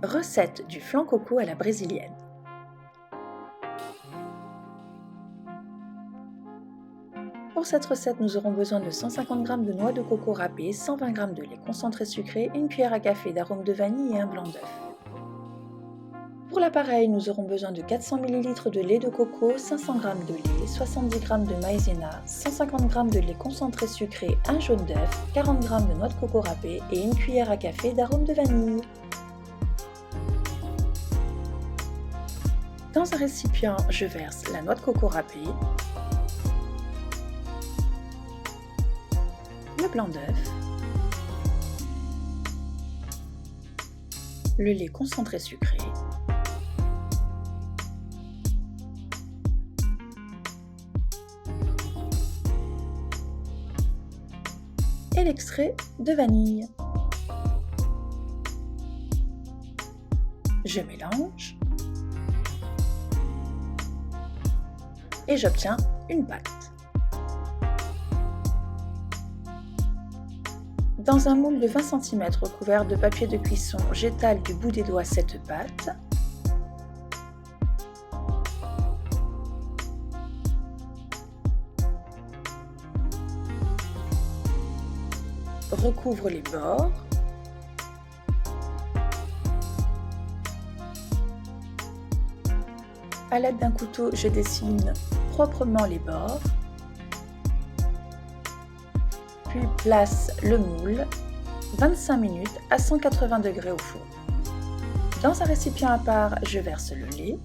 Recette du flan coco à la brésilienne. Pour cette recette, nous aurons besoin de 150 g de noix de coco râpées, 120 g de lait concentré sucré, une cuillère à café d'arôme de vanille et un blanc d'œuf. Pour l'appareil, nous aurons besoin de 400 ml de lait de coco, 500 g de lait, 70 g de maïzena, 150 g de lait concentré sucré, un jaune d'œuf, 40 g de noix de coco râpées et une cuillère à café d'arôme de vanille. Dans un récipient, je verse la noix de coco râpée, le blanc d'œuf, le lait concentré sucré, et l'extrait de vanille. Je mélange et j'obtiens une pâte. Dans un moule de 20 cm recouvert de papier de cuisson, j'étale du bout des doigts cette pâte. Recouvre les bords. À l'aide d'un couteau, je dessine proprement les bords. Puis place le moule 25 minutes à 180 degrés au four. Dans un récipient à part, je verse le lait.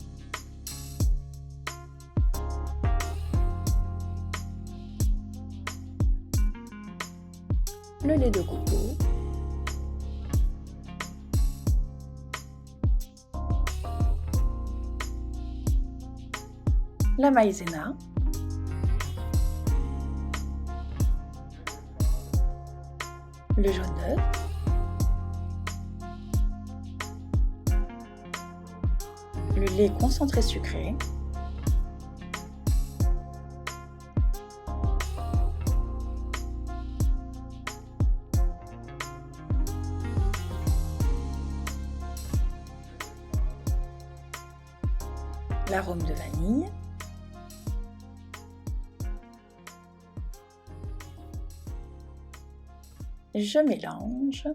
Le lait de coco. La maïzena. Le jaune d'œuf. Le lait concentré sucré. L'arôme de vanille. Je mélange.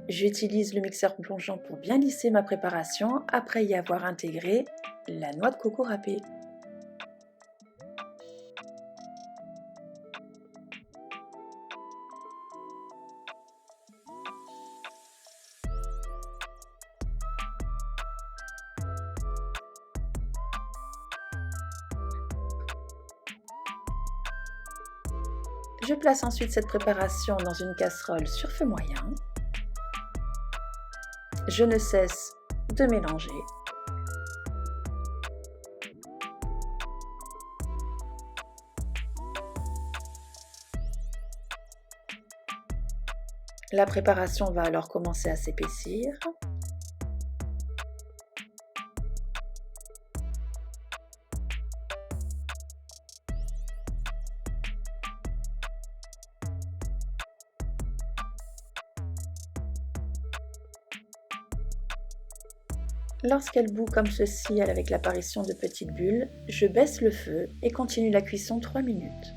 J'utilise le mixeur plongeant pour bien lisser ma préparation après y avoir intégré la noix de coco râpée. Je place ensuite cette préparation dans une casserole sur feu moyen. Je ne cesse de mélanger. La préparation va alors commencer à s'épaissir. Lorsqu'elle bout comme ceci avec l'apparition de petites bulles, je baisse le feu et continue la cuisson 3 minutes.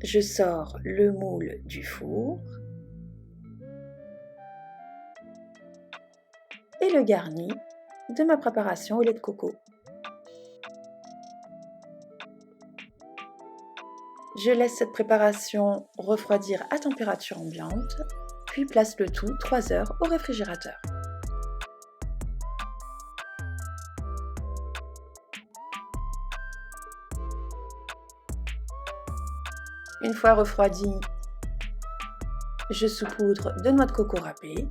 Je sors le moule du four et le garnis de ma préparation au lait de coco. Je laisse cette préparation refroidir à température ambiante, puis place le tout 3 heures au réfrigérateur. Une fois refroidi, je saupoudre de noix de coco râpée.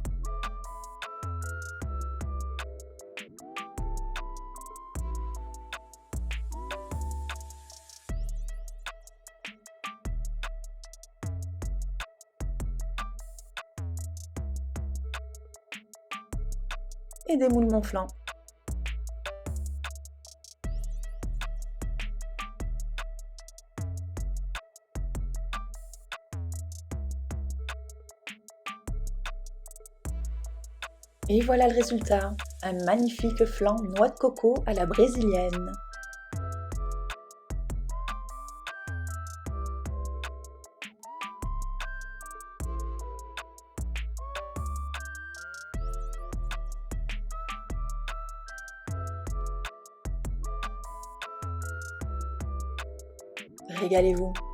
Et démoule mon flan. Et voilà le résultat, un magnifique flan noix de coco à la brésilienne. Régalez-vous!